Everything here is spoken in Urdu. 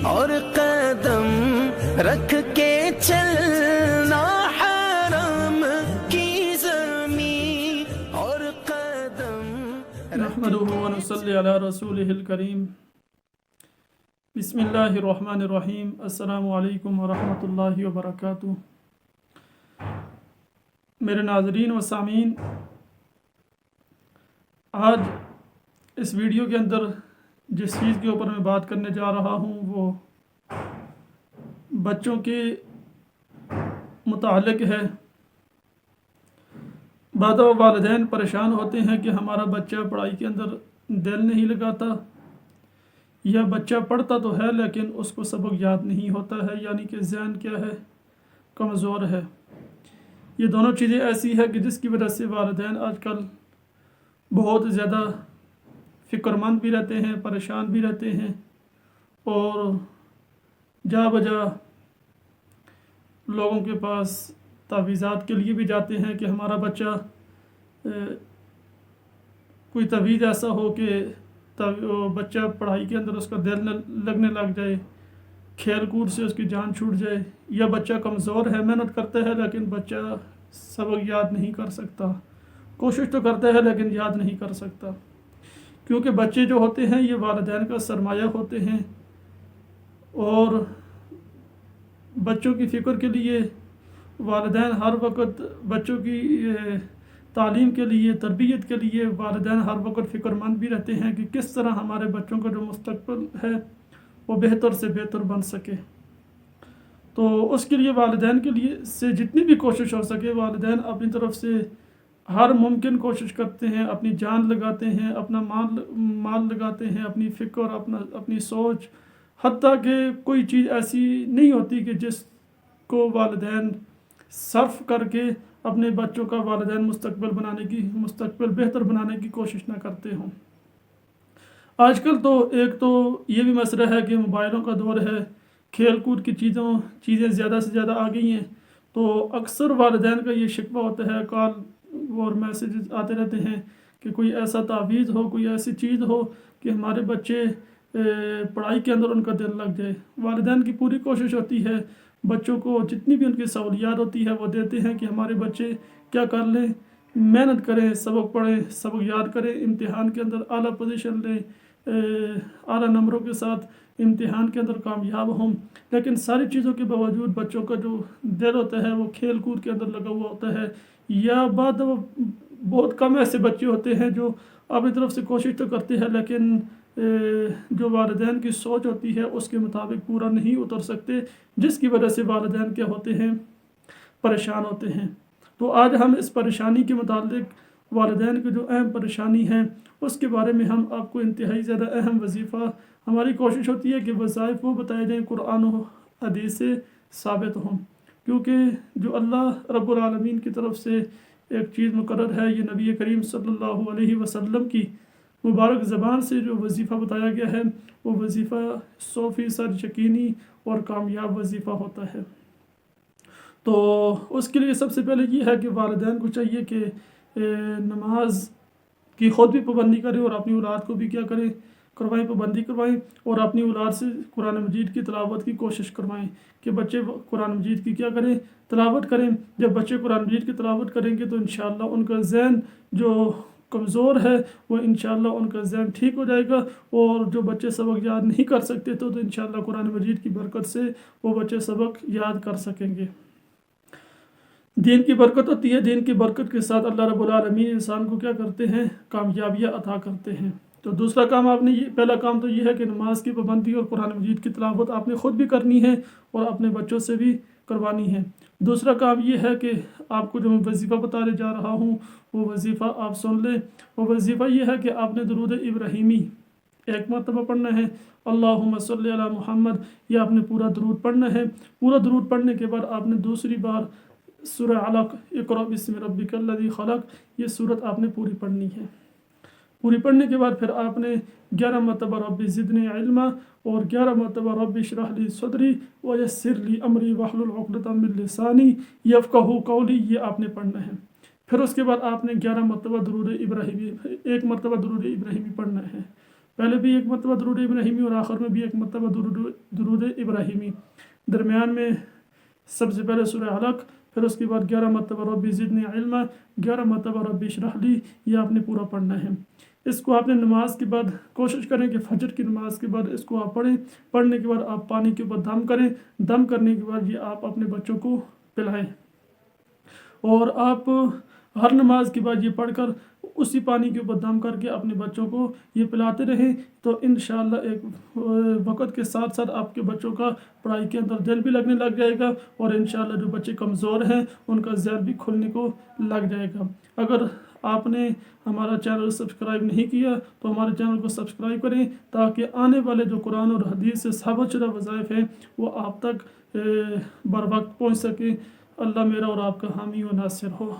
اور قدم رکھ کے چلنا حرم کی زمین اور قدم نحمده ونصلي على رسوله الكريم بسم اللہ الرحمن الرحیم السلام علیکم ورحمۃ اللہ وبرکاتہ۔ میرے ناظرین و سامعین، آج اس ویڈیو کے اندر جس چیز کے اوپر میں بات کرنے جا رہا ہوں وہ بچوں کے متعلق ہے۔ بعض والدین پریشان ہوتے ہیں کہ ہمارا بچہ پڑھائی کے اندر دل نہیں لگاتا، یا بچہ پڑھتا تو ہے لیکن اس کو سبق یاد نہیں ہوتا ہے، یعنی کہ ذہن کیا ہے، کمزور ہے۔ یہ دونوں چیزیں ایسی ہے کہ جس کی وجہ سے والدین آج کل بہت زیادہ فکر مند بھی رہتے ہیں، پریشان بھی رہتے ہیں، اور جا بجا لوگوں کے پاس تعویذات کے لیے بھی جاتے ہیں کہ ہمارا بچہ کوئی تعویذ ایسا ہو کہ بچہ پڑھائی کے اندر اس کا دل لگنے لگ جائے، کھیل کود سے اس کی جان چھوٹ جائے، یا بچہ کمزور ہے، محنت کرتا ہے لیکن بچہ سبق یاد نہیں کر سکتا، کوشش تو کرتا ہے لیکن یاد نہیں کر سکتا۔ کیونکہ بچے جو ہوتے ہیں یہ والدین کا سرمایہ ہوتے ہیں، اور بچوں کی فکر کے لیے والدین ہر وقت بچوں کی تعلیم کے لیے، تربیت کے لیے والدین ہر وقت فکر مند بھی رہتے ہیں کہ کس طرح ہمارے بچوں کا جو مستقبل ہے وہ بہتر سے بہتر بن سکے۔ تو اس کے لیے والدین کے لیے سے جتنی بھی کوشش ہو سکے والدین اپنی طرف سے ہر ممکن کوشش کرتے ہیں، اپنی جان لگاتے ہیں، اپنا مال لگاتے ہیں، اپنی فکر، اپنی سوچ، حتیٰ کہ کوئی چیز ایسی نہیں ہوتی کہ جس کو والدین صرف کر کے اپنے بچوں کا والدین مستقبل بہتر بنانے کی کوشش نہ کرتے ہوں۔ آج کل تو ایک تو یہ بھی مسئلہ ہے کہ موبائلوں کا دور ہے، کھیل کود کی چیزیں زیادہ سے زیادہ آ گئی ہیں، تو اکثر والدین کا یہ شکوہ ہوتا ہے، کال اور میسیجز آتے رہتے ہیں کہ کوئی ایسا تعویذ ہو، کوئی ایسی چیز ہو کہ ہمارے بچے پڑھائی کے اندر ان کا دل لگ جائے۔ والدین کی پوری کوشش ہوتی ہے، بچوں کو جتنی بھی ان کی سہولیات ہوتی ہے وہ دیتے ہیں کہ ہمارے بچے کیا کر لیں، محنت کریں، سبق پڑھیں، سبق یاد کریں، امتحان کے اندر اعلیٰ پوزیشن لیں، اعلیٰ نمبروں کے ساتھ امتحان کے اندر کامیاب ہوں۔ لیکن ساری چیزوں کے باوجود بچوں کا جو دل ہوتا ہے وہ کھیل کود کے اندر لگا ہوا ہوتا ہے، یا بہت کم ایسے بچے ہوتے ہیں جو اپنی طرف سے کوشش تو کرتے ہیں لیکن جو والدین کی سوچ ہوتی ہے اس کے مطابق پورا نہیں اتر سکتے، جس کی وجہ سے والدین کیا ہوتے ہیں، پریشان ہوتے ہیں۔ تو آج ہم اس پریشانی کے متعلق والدین کی جو اہم پریشانی ہے اس کے بارے میں ہم آپ کو انتہائی زیادہ اہم وظیفہ، ہماری کوشش ہوتی ہے کہ وظائف وہ بتائے جائیں قرآن و حدیث سے ثابت ہوں، کیونکہ جو اللہ رب العالمین کی طرف سے ایک چیز مقرر ہے، یہ نبی کریم صلی اللہ علیہ وسلم کی مبارک زبان سے جو وظیفہ بتایا گیا ہے وہ وظیفہ 100% یقینی اور کامیاب وظیفہ ہوتا ہے۔ تو اس کے لیے سب سے پہلے یہ ہے کہ والدین کو چاہیے کہ نماز کی خود بھی پابندی کریں اور اپنی اولاد کو بھی کیا کریں، پابندی کروائیں، اور اپنی اولاد سے قرآن مجید کی تلاوت کی کوشش کروائیں کہ بچے قرآن مجید کی کیا کریں، تلاوت کریں۔ جب بچے قرآن مجید کی تلاوت کریں گے تو انشاءاللہ ان کا ذہن جو کمزور ہے وہ انشاءاللہ ان کا ذہن ٹھیک ہو جائے گا، اور جو بچے سبق یاد نہیں کر سکتے تو انشاءاللہ قرآن مجید کی برکت سے وہ بچے سبق یاد کر سکیں گے۔ دین کی برکت ہوتی ہے، دین کی برکت کے ساتھ اللہ رب العالمین انسان کو کیا کرتے ہیں، کامیابیاں عطا کرتے ہیں۔ تو دوسرا کام پہلا کام تو یہ ہے کہ نماز کی پابندی اور قرآن مجید کی تلاوت آپ نے خود بھی کرنی ہے اور اپنے بچوں سے بھی کروانی ہے۔ دوسرا کام یہ ہے کہ آپ کو جو میں وظیفہ بتانے جا رہا ہوں وہ وظیفہ آپ سن لیں۔ وہ وظیفہ یہ ہے کہ آپ نے درود ابراہیمی ایک مرتبہ پڑھنا ہے، اللہم صلی علی محمد، یہ آپ نے پورا درود پڑھنا ہے۔ پورا درود پڑھنے کے بعد آپ نے دوسری بار سورہ علق، اقرأ بسم ربک الذی خلق، یہ سورت آپ نے پوری پڑھنی ہے۔ پوری پڑھنے کے بعد پھر آپ نے 11 مرتبہ رب زدنی علما اور 11 مرتبہ رب اشرح لی صدری ویسر لی امری واحلل عقدۃ من لسانی یفقہوا قولی، یہ آپ نے پڑھنا ہے۔ پھر اس کے بعد آپ نے 11 مرتبہ درود ابراہیمی، ایک مرتبہ درود ابراہیمی پڑھنا ہے۔ پہلے بھی ایک مرتبہ درود ابراہیمی اور آخر میں بھی ایک مرتبہ درود ابراہیمی، درمیان میں سب سے پہلے سورہ علق، پھر اس کے بعد 11 مرتبہ ربی زدنی علما، 11 مرتبہ ربی اشرح لی، یہ آپ نے پورا پڑھنا ہے۔ اس کو آپ نے نماز کے بعد کوشش کریں کہ فجر کی نماز کے بعد اس کو آپ پڑھیں، پڑھنے کے بعد آپ پانی کے اوپر دم کریں، دم کرنے کے بعد یہ آپ اپنے بچوں کو پلائیں، اور آپ ہر نماز کے بعد یہ پڑھ کر اسی پانی کے اوپر دم کر کے اپنے بچوں کو یہ پلاتے رہیں، تو انشاءاللہ ایک وقت کے ساتھ ساتھ آپ کے بچوں کا پڑھائی کے اندر دل بھی لگنے لگ جائے گا، اور انشاءاللہ جو بچے کمزور ہیں ان کا ذہن بھی کھلنے کو لگ جائے گا۔ اگر آپ نے ہمارا چینل سبسکرائب نہیں کیا تو ہمارے چینل کو سبسکرائب کریں، تاکہ آنے والے جو قرآن اور حدیث سے ثابت شدہ وظائف ہیں وہ آپ تک بر وقت پہنچ سکیں۔ اللہ میرا اور آپ کا حامی و ناصر ہو۔